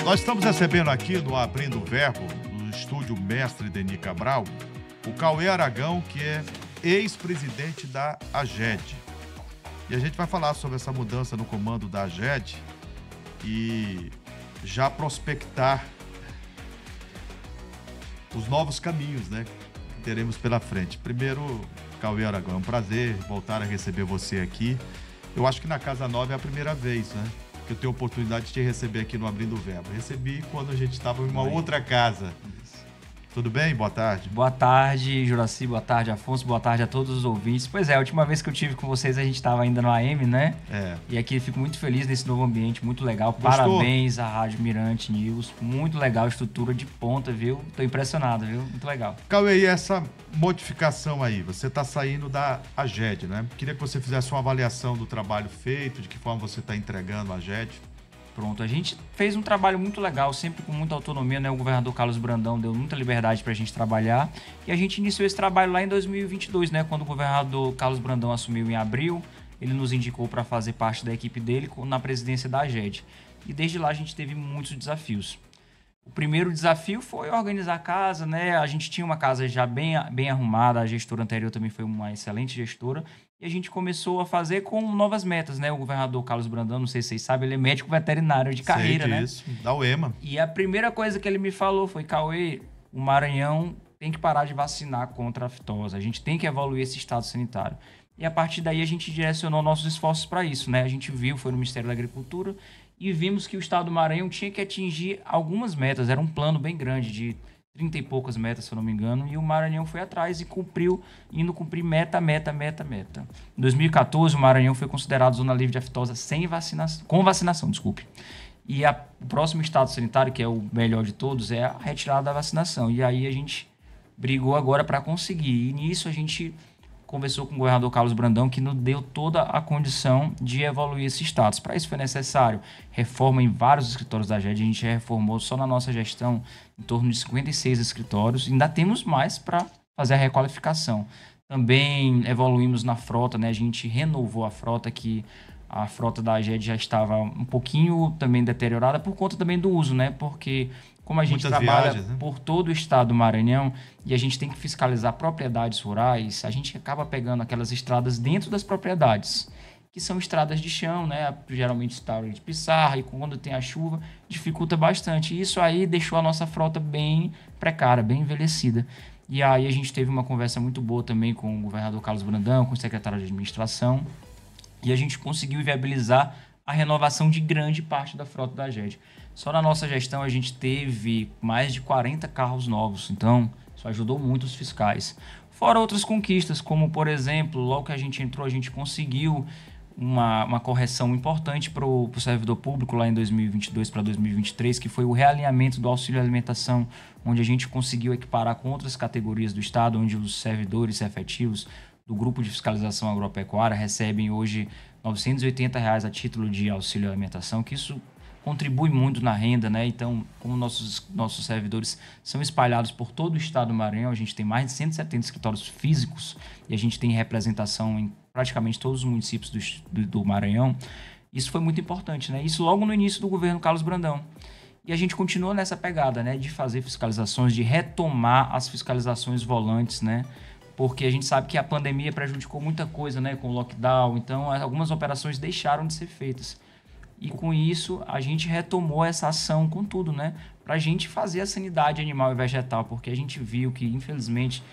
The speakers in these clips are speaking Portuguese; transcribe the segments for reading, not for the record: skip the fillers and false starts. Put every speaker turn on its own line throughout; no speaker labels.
Nós estamos recebendo aqui no Abrindo o Verbo, no estúdio Mestre Denis Cabral, o Cauê Aragão, que é ex-presidente da AGED. E a gente vai falar sobre essa mudança no comando da AGED e já prospectar os novos caminhos, né, que teremos pela frente. Primeiro, Cauê Aragão, é um prazer voltar a receber você aqui. Eu acho que na Casa Nova é a primeira vez, né, que eu tenho a oportunidade de te receber aqui no Abrindo o Verbo. Recebi quando a gente estava em uma outra casa. Tudo bem? Boa tarde.
Boa tarde, Juraci. Boa tarde, Afonso. Boa tarde a todos os ouvintes. Pois é, a última vez que eu tive com vocês a gente estava ainda no AM, né?
É.
E aqui eu fico muito feliz nesse novo ambiente, muito legal.
Gostou?
Parabéns à Rádio Mirante News. Muito legal, estrutura de ponta, viu? Tô impressionado, viu? Muito legal.
Cauê, e essa modificação aí? Você está saindo da AGED, né? Queria que você fizesse uma avaliação do trabalho feito, de que forma você está entregando a AGED.
Pronto, a gente fez um trabalho muito legal, sempre com muita autonomia, né? O governador Carlos Brandão deu muita liberdade para a gente trabalhar e a gente iniciou esse trabalho lá em 2022, né? Quando o governador Carlos Brandão assumiu em abril, ele nos indicou para fazer parte da equipe dele na presidência da AGED. E desde lá a gente teve muitos desafios. O primeiro desafio foi organizar a casa, né? A gente tinha uma casa já bem arrumada, a gestora anterior também foi uma excelente gestora. E a gente começou a fazer com novas metas, né? O governador Carlos Brandão, não sei se vocês sabem, ele é médico veterinário de carreira, né?
Isso, da UEMA.
E a primeira coisa que ele me falou foi: Cauê, o Maranhão tem que parar de vacinar contra a fitose. A gente tem que evoluir esse estado sanitário. E a partir daí a gente direcionou nossos esforços para isso, né? A gente viu, foi no Ministério da Agricultura, e vimos que o estado do Maranhão tinha que atingir algumas metas. Era um plano bem grande, de 30 e poucas metas, se eu não me engano, e o Maranhão foi atrás e indo cumprir meta. Em 2014, o Maranhão foi considerado zona livre de aftosa com vacinação. E o próximo estado sanitário, que é o melhor de todos, é a retirada da vacinação. E aí a gente brigou agora para conseguir. E nisso a gente conversou com o governador Carlos Brandão, que nos deu toda a condição de evoluir esse status. Para isso foi necessário reforma em vários escritórios da AGED. A gente já reformou só na nossa gestão em torno de 56 escritórios. Ainda temos mais para fazer a requalificação. Também evoluímos na frota, né? A gente renovou a frota, que a frota da AGED já estava um pouquinho também deteriorada por conta também do uso, né? Porque como a gente trabalha viagens, né, por todo o estado do Maranhão e a gente tem que fiscalizar propriedades rurais, a gente acaba pegando aquelas estradas dentro das propriedades, que são estradas de chão, né? Geralmente estrada de pissarra, e quando tem a chuva dificulta bastante. E isso aí deixou a nossa frota bem precária, bem envelhecida. E aí a gente teve uma conversa muito boa também com o governador Carlos Brandão, com o secretário de administração, e a gente conseguiu viabilizar a renovação de grande parte da frota da AGED. Só na nossa gestão a gente teve mais de 40 carros novos, então isso ajudou muito os fiscais. Fora outras conquistas, como por exemplo, logo que a gente entrou, a gente conseguiu uma correção importante para o servidor público lá em 2022 para 2023, que foi o realinhamento do auxílio alimentação, onde a gente conseguiu equiparar com outras categorias do Estado, onde os servidores efetivos do Grupo de Fiscalização Agropecuária recebem hoje R$ 980 a título de auxílio alimentação, que isso contribui muito na renda, né? Então, como nossos servidores são espalhados por todo o estado do Maranhão, a gente tem mais de 170 escritórios físicos e a gente tem representação em praticamente todos os municípios do Maranhão. Isso foi muito importante, né? Isso logo no início do governo Carlos Brandão. E a gente continua nessa pegada, né? De fazer fiscalizações, de retomar as fiscalizações volantes, né? Porque a gente sabe que a pandemia prejudicou muita coisa, né? Com o lockdown, então algumas operações deixaram de ser feitas. E com isso, a gente retomou essa ação com tudo, né? Para a gente fazer a sanidade animal e vegetal, porque a gente viu que, infelizmente,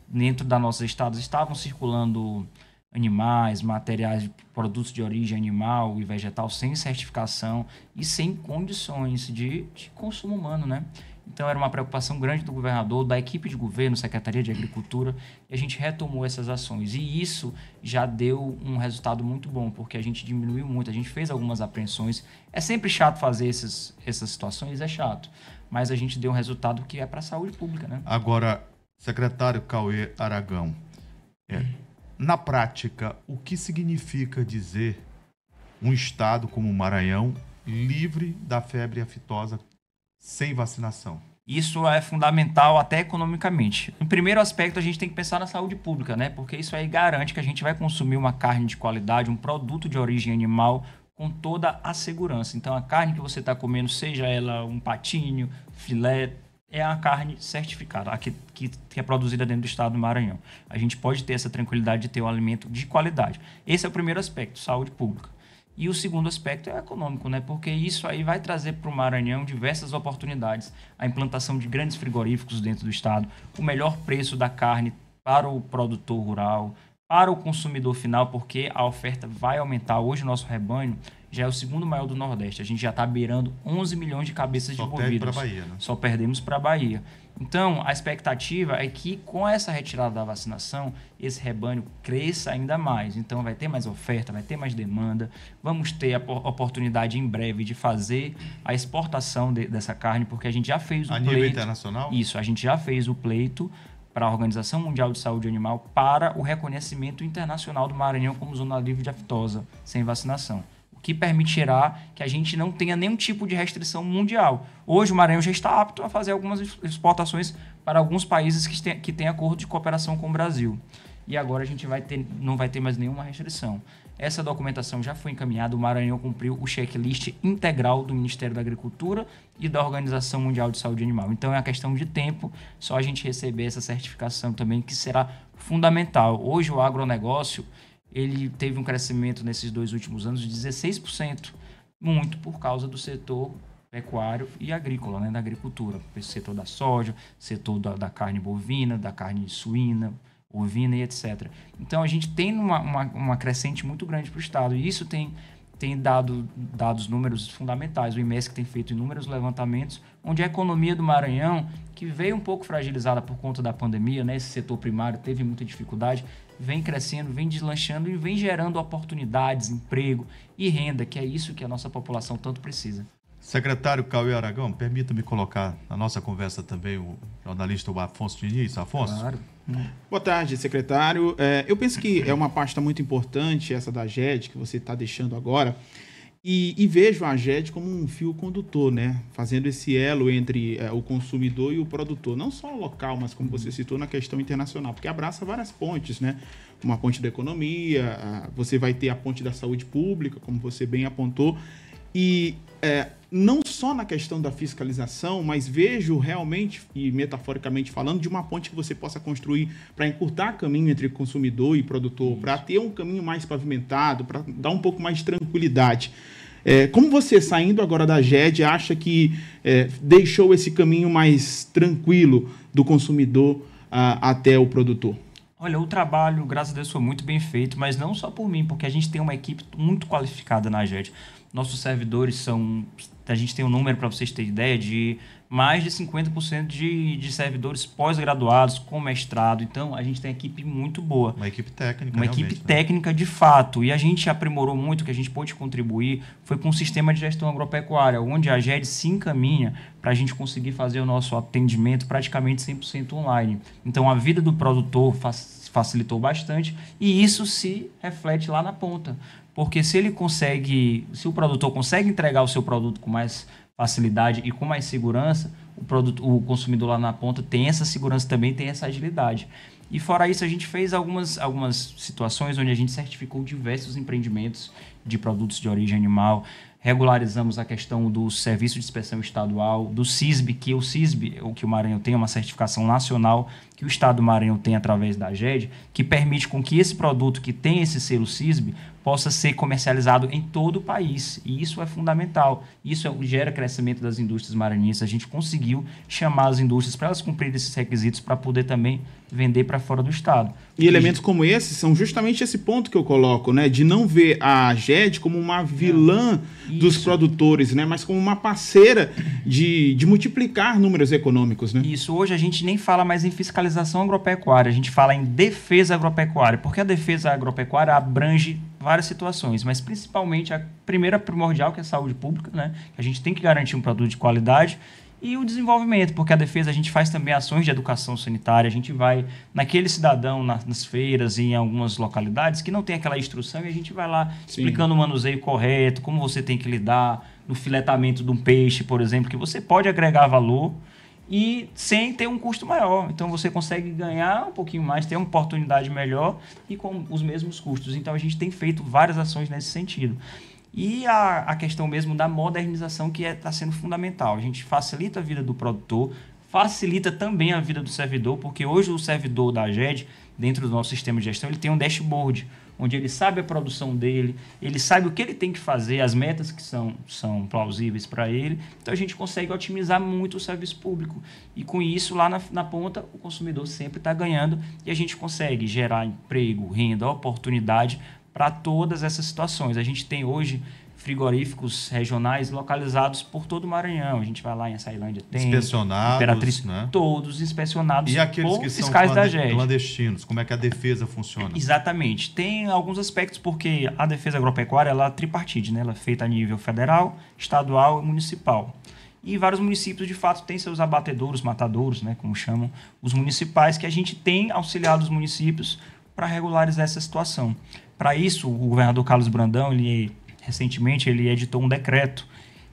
dentro da nossa estado estavam circulando animais, materiais, produtos de origem animal e vegetal sem certificação e sem condições de consumo humano, né? Então era uma preocupação grande do governador, da equipe de governo, Secretaria de Agricultura, e a gente retomou essas ações. E isso já deu um resultado muito bom, porque a gente diminuiu muito, a gente fez algumas apreensões. É sempre chato fazer essas situações, é chato, mas a gente deu um resultado que é para a saúde pública, né?
Agora, secretário Cauê Aragão, na prática, o que significa dizer um estado como o Maranhão livre da febre aftosa sem vacinação?
Isso é fundamental até economicamente. No primeiro aspecto, a gente tem que pensar na saúde pública, né? Porque isso aí garante que a gente vai consumir uma carne de qualidade, um produto de origem animal com toda a segurança. Então, a carne que você está comendo, seja ela um patinho, filé, é a carne certificada, a que é produzida dentro do estado do Maranhão. A gente pode ter essa tranquilidade de ter um alimento de qualidade. Esse é o primeiro aspecto, saúde pública. E o segundo aspecto é econômico, né? Porque isso aí vai trazer para o Maranhão diversas oportunidades. A implantação de grandes frigoríficos dentro do estado, o melhor preço da carne para o produtor rural, para o consumidor final, porque a oferta vai aumentar. Hoje o nosso rebanho já é o segundo maior do Nordeste. A gente já está beirando 11 milhões de cabeças de bovinos. Só perdemos para a Bahia. Então, a expectativa é que com essa retirada da vacinação, esse rebanho cresça ainda mais. Então, vai ter mais oferta, vai ter mais demanda. Vamos ter a oportunidade em breve de fazer a exportação dessa carne, porque a gente já fez o pleito.
A nível internacional?
Isso, a gente já fez o pleito para a Organização Mundial de Saúde Animal para o reconhecimento internacional do Maranhão como zona livre de aftosa, sem vacinação. O que permitirá que a gente não tenha nenhum tipo de restrição mundial. Hoje o Maranhão já está apto a fazer algumas exportações para alguns países que têm acordo de cooperação com o Brasil. E agora a gente não vai ter mais nenhuma restrição. Essa documentação já foi encaminhada, o Maranhão cumpriu o checklist integral do Ministério da Agricultura e da Organização Mundial de Saúde Animal. Então é uma questão de tempo, só a gente receber essa certificação também, que será fundamental. Hoje o agronegócio ele teve um crescimento nesses 2 últimos anos de 16%, muito por causa do setor pecuário e agrícola, né, da agricultura, esse setor da soja, setor da carne bovina, da carne suína, ovina e etc. Então, a gente tem uma crescente muito grande para o Estado. E isso tem dado números fundamentais. O IMESC tem feito inúmeros levantamentos, onde a economia do Maranhão, que veio um pouco fragilizada por conta da pandemia, né, esse setor primário teve muita dificuldade, vem crescendo, vem deslanchando e vem gerando oportunidades, emprego e renda, que é isso que a nossa população tanto precisa.
Secretário Cauê Aragão, permita-me colocar na nossa conversa também o jornalista Afonso Diniz. Afonso?
Claro.
Boa tarde, secretário. Eu penso que é uma pasta muito importante essa da GED, que você está deixando agora, e vejo a GED como um fio condutor, né? Fazendo esse elo entre o consumidor e o produtor, não só local, mas como você citou, na questão internacional, porque abraça várias pontes, né? Uma ponte da economia, você vai ter a ponte da saúde pública, como você bem apontou, e não só na questão da fiscalização, mas vejo realmente, e metaforicamente falando, de uma ponte que você possa construir para encurtar caminho entre consumidor e produtor, para ter um caminho mais pavimentado, para dar um pouco mais de tranquilidade. Como você, saindo agora da GED, acha que deixou esse caminho mais tranquilo do consumidor até o produtor?
Olha, o trabalho, graças a Deus, foi muito bem feito, mas não só por mim, porque a gente tem uma equipe muito qualificada na GED. Nossos servidores a gente tem um número, para vocês terem ideia, de mais de 50% de servidores pós-graduados com mestrado. Então, a gente tem uma equipe muito boa.
Uma equipe técnica,
Uma equipe técnica, de fato. E a gente aprimorou muito, o que a gente pôde contribuir foi com o sistema de gestão agropecuária, onde a GED se encaminha para a gente conseguir fazer o nosso atendimento praticamente 100% online. Então, a vida do produtor facilitou bastante e isso se reflete lá na ponta. Porque se o produtor consegue entregar o seu produto com mais facilidade e com mais segurança, o consumidor lá na ponta tem essa segurança também, tem essa agilidade. E fora isso, a gente fez algumas situações onde a gente certificou diversos empreendimentos de produtos de origem animal, regularizamos a questão do Serviço de Inspeção Estadual, do CISB, que o Maranhão tem uma certificação nacional, que o Estado do Maranhão tem através da GED, que permite com que esse produto que tem esse selo CISB possa ser comercializado em todo o país. E isso é fundamental. Isso gera crescimento das indústrias maranhenses. A gente conseguiu chamar as indústrias para elas cumprirem esses requisitos para poder também vender para fora do Estado.
E elementos como esses são justamente esse ponto que eu coloco, né? De não ver a GED como uma vilã dos produtores, né? Mas como uma parceira de multiplicar números econômicos, né?
Isso. Hoje a gente nem fala mais em fiscalização agropecuária, a gente fala em defesa agropecuária, porque a defesa agropecuária abrange várias situações, mas principalmente a primeira primordial, que é a saúde pública, né? A gente tem que garantir um produto de qualidade, e o desenvolvimento, porque a defesa a gente faz também ações de educação sanitária, a gente vai naquele cidadão nas feiras e em algumas localidades que não tem aquela instrução e a gente vai lá explicando o manuseio correto, como você tem que lidar no filetamento de um peixe, por exemplo, que você pode agregar valor e sem ter um custo maior. Então você consegue ganhar um pouquinho mais, ter uma oportunidade melhor e com os mesmos custos. Então a gente tem feito várias ações nesse sentido. E a questão mesmo da modernização que está sendo fundamental. A gente facilita a vida do produtor, facilita também a vida do servidor, porque hoje o servidor da AGED, dentro do nosso sistema de gestão, ele tem um dashboard, onde ele sabe a produção dele, ele sabe o que ele tem que fazer, as metas que são plausíveis para ele. Então, a gente consegue otimizar muito o serviço público. E, com isso, lá na ponta, o consumidor sempre está ganhando e a gente consegue gerar emprego, renda, oportunidade para todas essas situações. A gente tem hoje frigoríficos regionais localizados por todo o Maranhão. A gente vai lá em Açailândia, tem
inspecionados,
Imperatriz,
né?
Todos inspecionados
e aqueles
por
que são
fiscais da AGED.
clandestinos, como é que a defesa funciona?
Exatamente. Tem alguns aspectos, porque a defesa agropecuária ela é tripartite, né? Ela é feita a nível federal, estadual e municipal. E vários municípios, de fato, têm seus abatedouros, matadouros, né? Como chamam os municipais, que a gente tem auxiliado os municípios para regularizar essa situação. Para isso, o governador Carlos Brandão, recentemente, ele editou um decreto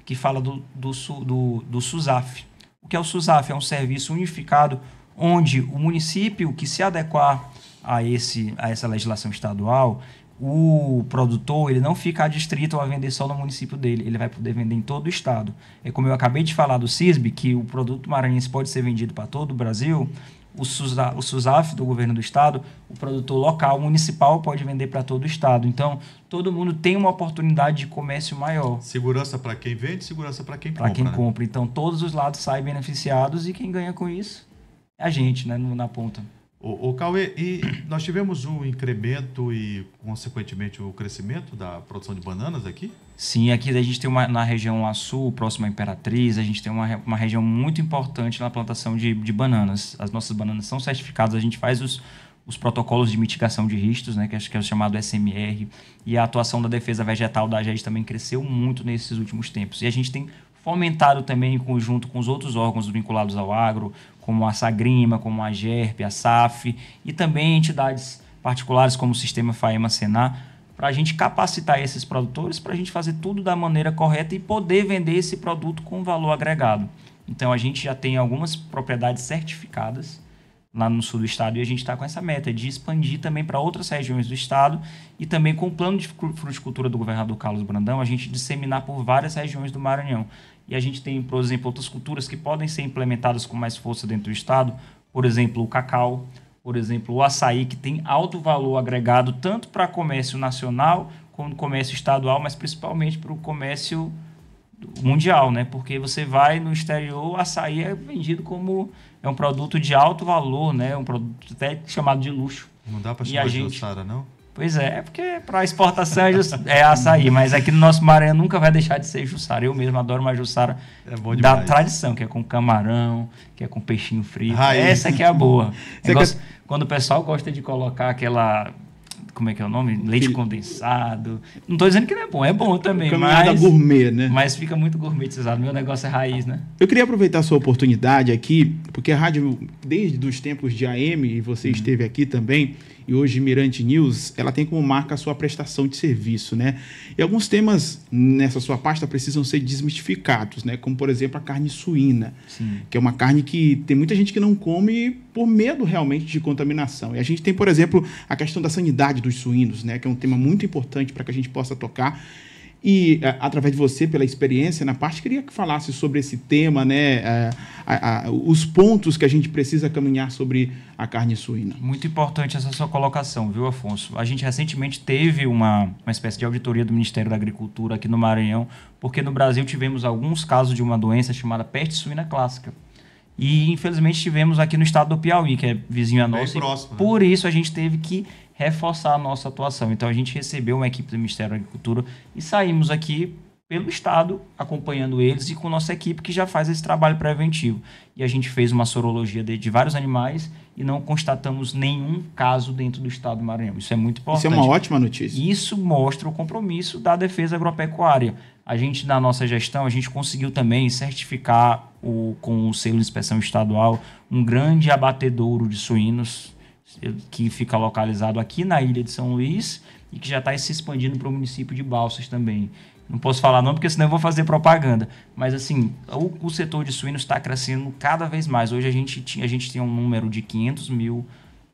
que fala do SUSAF. O que é o SUSAF? É um serviço unificado onde o município que se adequar a essa legislação estadual, o produtor ele não fica adstrito a vender só no município dele, ele vai poder vender em todo o estado. É como eu acabei de falar do CISB, que o produto maranhense pode ser vendido para todo o Brasil. O SUSAF do governo do estado, o produtor local, municipal, pode vender para todo o estado. Então, todo mundo tem uma oportunidade de comércio maior.
Segurança para quem vende, segurança para quem compra.
Para quem compra. Então, todos os lados saem beneficiados e quem ganha com isso é a gente, né, na ponta.
O Cauê, e nós tivemos um incremento e, consequentemente, o crescimento da produção de bananas aqui?
Sim, aqui a gente tem na região lá sul, próxima à Imperatriz, a gente tem uma região muito importante na plantação de bananas. As nossas bananas são certificadas, a gente faz os protocolos de mitigação de riscos, né, que acho que é o chamado SMR, e a atuação da defesa vegetal da AGED também cresceu muito nesses últimos tempos. E a gente tem fomentado também em conjunto com os outros órgãos vinculados ao agro, como a Sagrima, como a GERP, a SAF, e também entidades particulares como o Sistema FAEMA-Senar, para a gente capacitar esses produtores, para a gente fazer tudo da maneira correta e poder vender esse produto com valor agregado. Então, a gente já tem algumas propriedades certificadas lá no sul do estado e a gente está com essa meta de expandir também para outras regiões do estado e também com o plano de fruticultura do governador Carlos Brandão, a gente disseminar por várias regiões do Maranhão. E a gente tem, por exemplo, outras culturas que podem ser implementadas com mais força dentro do estado, por exemplo, o cacau, por exemplo, o açaí, que tem alto valor agregado tanto para comércio nacional como comércio estadual, mas principalmente para o comércio mundial, né? Porque você vai no exterior, o açaí é vendido como um produto de alto valor, né? Um produto até chamado de luxo.
Não dá para chamar de Jussara, não?
Pois é porque para exportação é açaí, mas aqui no nosso Maranhão nunca vai deixar de ser Jussara. Eu mesmo adoro uma Jussara da tradição, que é com camarão, que é com peixinho frito. Essa que é a boa. Quando o pessoal gosta de colocar aquela... Como é que é o nome? Leite condensado. Não estou dizendo que não é bom também.
Caminhada gourmet, né?
Mas fica muito gourmetizado. Meu negócio é raiz, né?
Eu queria aproveitar a sua oportunidade aqui, porque a rádio, desde os tempos de AM, e você esteve aqui também, e hoje Mirante News, ela tem como marca a sua prestação de serviço, né? E alguns temas nessa sua pasta precisam ser desmistificados, né? Como, por exemplo, a carne suína, que é uma carne que tem muita gente que não come por medo realmente de contaminação. E a gente tem, por exemplo, a questão da sanidade dos suínos, né? Que é um tema muito importante para que a gente possa tocar. E, através de você, pela experiência na parte, queria que falasse sobre esse tema, né? Os pontos que a gente precisa caminhar sobre a carne suína.
Muito importante essa sua colocação, viu, Afonso? A gente recentemente teve uma espécie de auditoria do Ministério da Agricultura aqui no Maranhão, porque no Brasil tivemos alguns casos de uma doença chamada peste suína clássica. E, infelizmente, tivemos aqui no estado do Piauí, que é vizinho a nossa.
Bem próximo, né?
Por isso, a gente teve que reforçar a nossa atuação. Então, a gente recebeu uma equipe do Ministério da Agricultura e saímos aqui pelo estado, acompanhando eles e com nossa equipe que já faz esse trabalho preventivo. E a gente fez uma sorologia de vários animais e não constatamos nenhum caso dentro do estado do Maranhão. Isso é muito importante.
Isso é uma ótima notícia.
Isso mostra o compromisso da defesa agropecuária. A gente, na nossa gestão, a gente conseguiu também certificar com o selo de inspeção estadual um grande abatedouro de suínos que fica localizado aqui na ilha de São Luís e que já está se expandindo para o município de Balsas também. Não posso falar não, porque senão eu vou fazer propaganda. Mas, assim, o setor de suínos está crescendo cada vez mais. Hoje a gente tem um número de 500 mil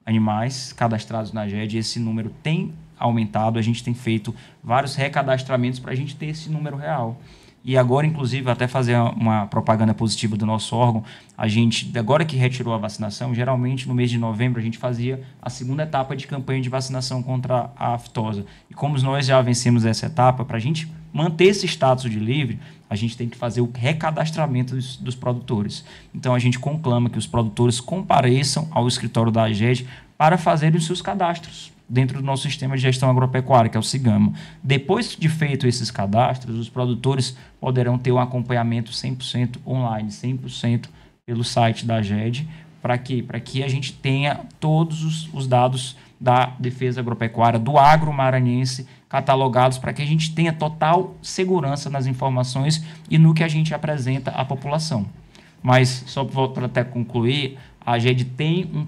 animais cadastrados na AGED e esse número tem aumentado, a gente tem feito vários recadastramentos para a gente ter esse número real. E agora, inclusive, até fazer uma propaganda positiva do nosso órgão, a gente, agora que retirou a vacinação, geralmente no mês de novembro a gente fazia a segunda etapa de campanha de vacinação contra a aftosa. E como nós já vencemos essa etapa, para a gente manter esse status de livre, a gente tem que fazer o recadastramento dos produtores. Então, a gente conclama que os produtores compareçam ao escritório da AGED para fazerem os seus cadastros dentro do nosso sistema de gestão agropecuária, que é o SIGAMA. Depois de feito esses cadastros, os produtores poderão ter um acompanhamento 100% online, 100% pelo site da AGED. Para quê? Para que a gente tenha todos os dados da defesa agropecuária, do agro maranhense, catalogados, para que a gente tenha total segurança nas informações e no que a gente apresenta à população. Mas, só para até concluir, a AGED tem um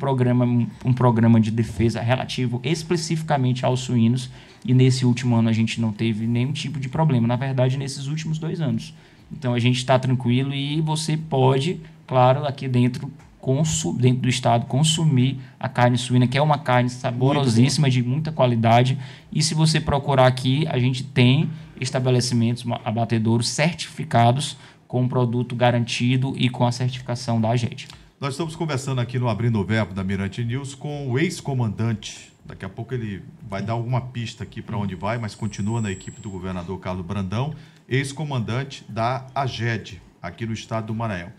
programa de defesa relativo especificamente aos suínos, e nesse último ano a gente não teve nenhum tipo de problema, na verdade, nesses últimos 2 anos. Então, a gente está tranquilo e você pode, claro, aqui dentro do estado, consumir a carne suína, que é uma carne saborosíssima, de muita qualidade. E se você procurar aqui, a gente tem estabelecimentos abatedouros certificados com um produto garantido e com a certificação da AGED.
Nós estamos conversando aqui no Abrindo o Verbo da Mirante News com o ex-comandante. Daqui a pouco ele vai dar alguma pista aqui para onde vai, mas continua na equipe do governador Carlos Brandão, ex-comandante da AGED, aqui no estado do Maranhão.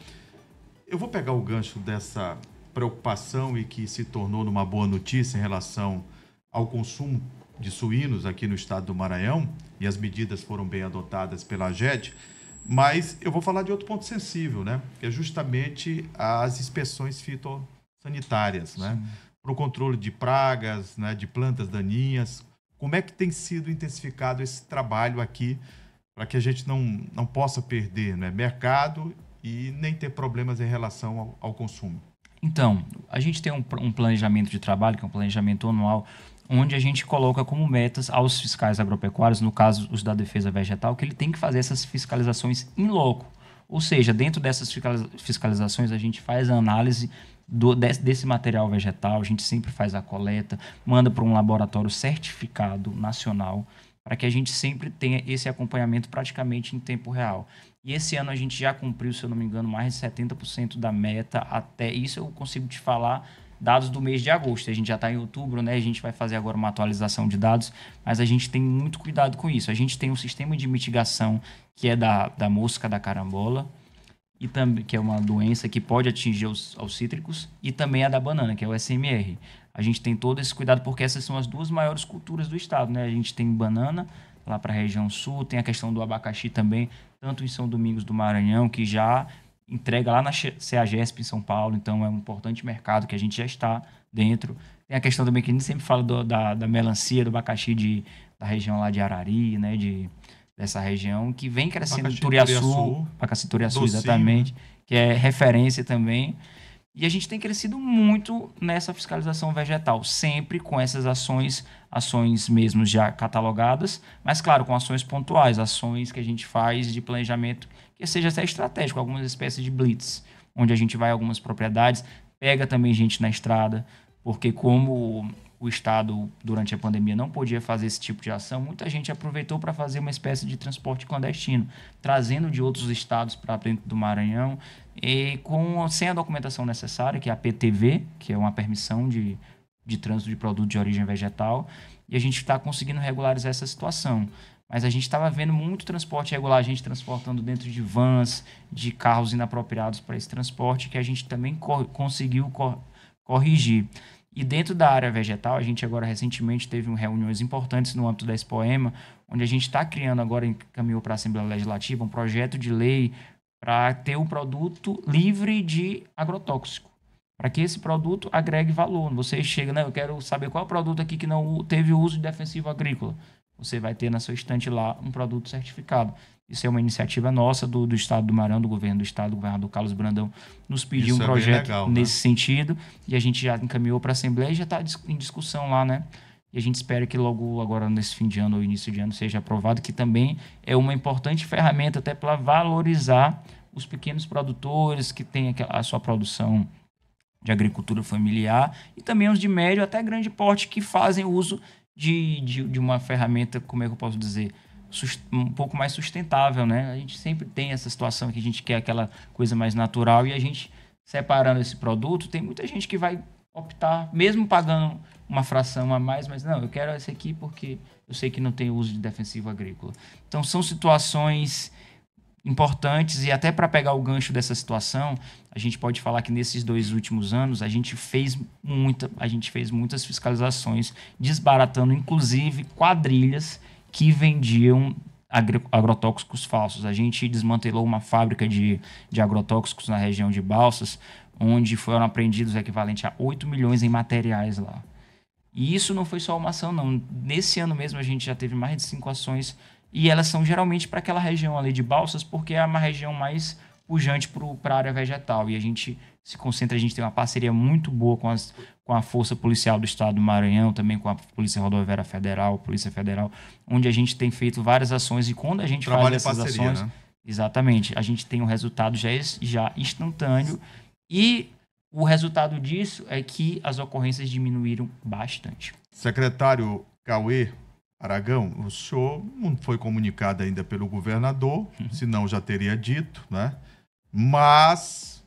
Eu vou pegar o gancho dessa preocupação e que se tornou numa boa notícia em relação ao consumo de suínos aqui no estado do Maranhão, e as medidas foram bem adotadas pela AGED, mas eu vou falar de outro ponto sensível, né? Que é justamente as inspeções fitossanitárias, né? Para o controle de pragas, né? De plantas daninhas. Como é que tem sido intensificado esse trabalho aqui para que a gente não possa perder, né? Mercado e nem ter problemas em relação ao consumo?
Então, a gente tem um planejamento de trabalho, que é um planejamento anual, onde a gente coloca como metas aos fiscais agropecuários, no caso os da defesa vegetal, que ele tem que fazer essas fiscalizações in loco. Ou seja, dentro dessas fiscalizações a gente faz a análise desse material vegetal, a gente sempre faz a coleta, manda para um laboratório certificado nacional, para que a gente sempre tenha esse acompanhamento praticamente em tempo real. E esse ano a gente já cumpriu, se eu não me engano, mais de 70% da meta. Até isso eu consigo te falar dados do mês de agosto. A gente já está em outubro, né? A gente vai fazer agora uma atualização de dados, mas a gente tem muito cuidado com isso. A gente tem um sistema de mitigação que é da mosca da carambola, e também, que é uma doença que pode atingir os cítricos, e também a da banana, que é o SMR. A gente tem todo esse cuidado porque essas são as 2 maiores culturas do estado, né? A gente tem banana lá para a região sul, tem a questão do abacaxi também, tanto em São Domingos do Maranhão, que já entrega lá na CEAGESP em São Paulo, então é um importante mercado que a gente já está dentro. Tem a questão também que a gente sempre fala da melancia, do abacaxi da região lá de Arari, né? Dessa região, que vem crescendo, Turiaçu, abacaxi Turiaçu, exatamente, que é referência também. E a gente tem crescido muito nessa fiscalização vegetal, sempre com essas ações mesmo já catalogadas, mas claro, com ações pontuais, ações que a gente faz de planejamento que seja até estratégico, algumas espécies de blitz, onde a gente vai a algumas propriedades, pega também gente na estrada, porque como o Estado, durante a pandemia, não podia fazer esse tipo de ação, muita gente aproveitou para fazer uma espécie de transporte clandestino, trazendo de outros estados para dentro do Maranhão, e sem a documentação necessária, que é a PTV, que é uma permissão de trânsito de produto de origem vegetal, e a gente está conseguindo regularizar essa situação. Mas a gente estava vendo muito transporte irregular, a gente transportando dentro de vans, de carros inapropriados para esse transporte, que a gente também conseguiu corrigir. E dentro da área vegetal, a gente agora recentemente teve reuniões importantes no âmbito da Expoema, onde a gente está criando agora, encaminhou para a Assembleia Legislativa, um projeto de lei para ter um produto livre de agrotóxico, para que esse produto agregue valor. Você chega, né, eu quero saber qual é o produto aqui que não teve uso de defensivo agrícola. Você vai ter na sua estante lá um produto certificado. Isso é uma iniciativa nossa do Estado do Maranhão, do governo do Estado, do governador Carlos Brandão, nos pediu um projeto legal, nesse sentido, e a gente já encaminhou para a Assembleia e já está em discussão lá, né? E a gente espera que logo agora, nesse fim de ano ou início de ano, seja aprovado, que também é uma importante ferramenta até para valorizar os pequenos produtores que têm a sua produção de agricultura familiar, e também os de médio até grande porte que fazem uso de uma ferramenta, como é que eu posso dizer, um pouco mais sustentável, né? A gente sempre tem essa situação que a gente quer aquela coisa mais natural e a gente, separando esse produto, tem muita gente que vai optar, mesmo pagando uma fração a mais, mas não, eu quero esse aqui porque eu sei que não tem uso de defensivo agrícola. Então, são situações importantes e até para pegar o gancho dessa situação, a gente pode falar que nesses 2 últimos anos a gente fez muitas fiscalizações, desbaratando inclusive quadrilhas que vendiam agrotóxicos falsos. A gente desmantelou uma fábrica de agrotóxicos na região de Balsas, onde foram apreendidos o equivalente a 8 milhões em materiais lá. E isso não foi só uma ação, não. Nesse ano mesmo a gente já teve mais de 5 ações e elas são geralmente para aquela região ali de Balsas, porque é uma região mais pujante para a área vegetal. E a gente se concentra, a gente tem uma parceria muito boa com a Força Policial do Estado do Maranhão, também com a Polícia Rodoviária Federal, Polícia Federal, onde a gente tem feito várias ações e quando a gente faz essas
parceria,
ações,
né?
Exatamente, a gente tem um resultado já instantâneo e o resultado disso é que as ocorrências diminuíram bastante.
Secretário Cauê Aragão, o senhor não foi comunicado ainda pelo governador, senão já teria dito, né? Mas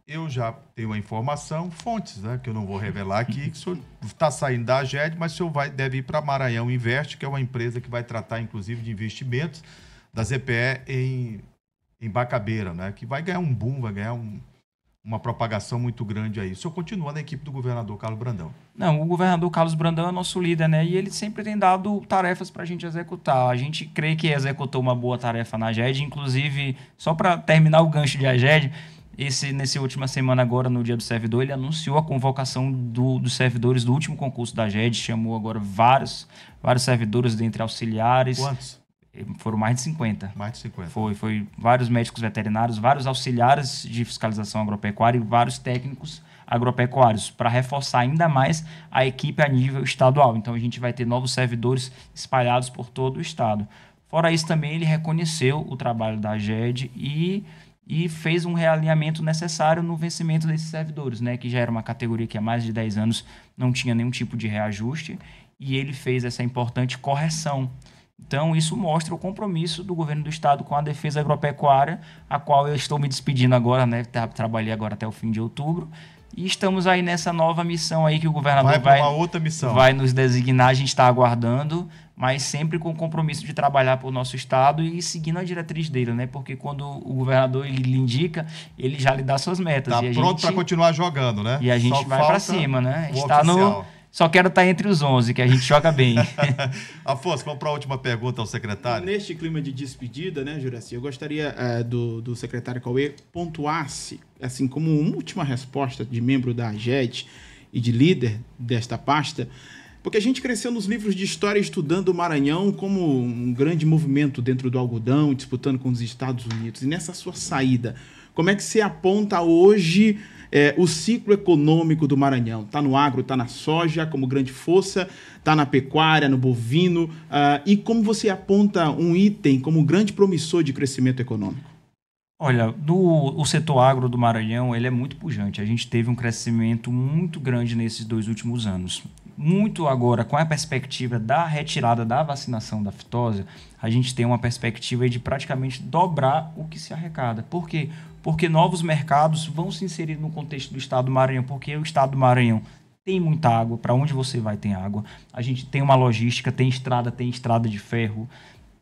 eu já tenho a informação, fontes, né? Que eu não vou revelar aqui, que o senhor está saindo da AGED, mas o senhor deve ir para Maranhão Invest, que é uma empresa que vai tratar, inclusive, de investimentos da ZPE em Bacabeira, né? Que vai ganhar um boom, vai ganhar uma propagação muito grande aí. O senhor continua na equipe do governador Carlos Brandão?
Não, o governador Carlos Brandão é nosso líder, né? E ele sempre tem dado tarefas para a gente executar. A gente crê que executou uma boa tarefa na AGED, inclusive, só para terminar o gancho de AGED, nessa última semana agora, no Dia do Servidor, ele anunciou a convocação dos servidores do último concurso da AGED, chamou agora vários servidores dentre auxiliares.
Quantos?
Foram mais de 50.
Mais de 50.
Foi vários médicos veterinários, vários auxiliares de fiscalização agropecuária e vários técnicos agropecuários, para reforçar ainda mais a equipe a nível estadual. Então, a gente vai ter novos servidores espalhados por todo o estado. Fora isso, também ele reconheceu o trabalho da AGED e fez um realinhamento necessário no vencimento desses servidores, né, que já era uma categoria que há mais de 10 anos não tinha nenhum tipo de reajuste, e ele fez essa importante correção. Então, isso mostra o compromisso do governo do estado com a defesa agropecuária, a qual eu estou me despedindo agora, né? Trabalhei agora até o fim de outubro. E estamos aí nessa nova missão aí que o governador vai nos designar. A gente está aguardando, mas sempre com o compromisso de trabalhar para o nosso estado e seguindo a diretriz dele, né? Porque quando o governador ele lhe indica, ele já lhe dá suas metas.
Está pronto para continuar jogando, né?
E a gente vai para cima, né? Está Só quero estar entre os 11, que a gente joga bem.
Afonso, vamos para a última pergunta ao secretário.
Neste clima de despedida, né, Juraci, eu gostaria do secretário Cauê pontuasse, assim, como uma última resposta de membro da AGED e de líder desta pasta, porque a gente cresceu nos livros de história estudando o Maranhão como um grande movimento dentro do algodão, disputando com os Estados Unidos. E nessa sua saída, como é que você aponta hoje o ciclo econômico do Maranhão? Está no agro, está na soja como grande força, está na pecuária, no bovino, e como você aponta um item como grande promissor de crescimento econômico?
Olha, o setor agro do Maranhão ele é muito pujante. A gente teve um crescimento muito grande nesses 2 últimos anos. Muito agora, com a perspectiva da retirada da vacinação da fitose, a gente tem uma perspectiva de praticamente dobrar o que se arrecada. Por quê? Porque novos mercados vão se inserir no contexto do estado do Maranhão, porque o estado do Maranhão tem muita água, para onde você vai tem água. A gente tem uma logística, tem estrada de ferro,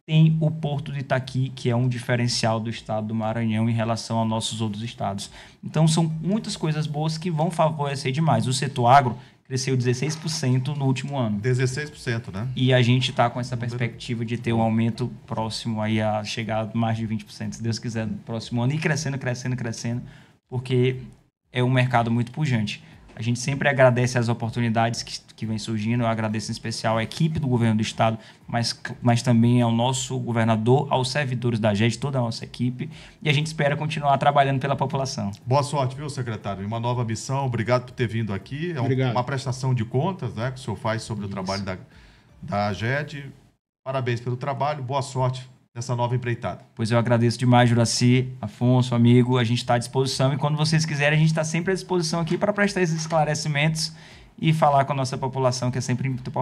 tem o Porto de Itaqui, que é um diferencial do estado do Maranhão em relação aos nossos outros estados. Então, são muitas coisas boas que vão favorecer demais. O setor agro cresceu 16% no último ano.
16%, né?
E a gente está com essa perspectiva de ter um aumento próximo aí a chegar a mais de 20%, se Deus quiser, no próximo ano. E crescendo, porque é um mercado muito pujante. A gente sempre agradece as oportunidades que vem surgindo. Eu agradeço em especial a equipe do governo do estado, mas também ao nosso governador, aos servidores da AGED, toda a nossa equipe. E a gente espera continuar trabalhando pela população.
Boa sorte, viu, secretário? Uma nova missão. Obrigado por ter vindo aqui. É uma prestação de contas, né, que o senhor faz sobre o trabalho da AGED. Parabéns pelo trabalho. Boa sorte nessa nova empreitada.
Pois eu agradeço demais, Juraci, Afonso, amigo. A gente está à disposição e quando vocês quiserem, a gente está sempre à disposição aqui para prestar esses esclarecimentos e falar com a nossa população, que é sempre muito importante.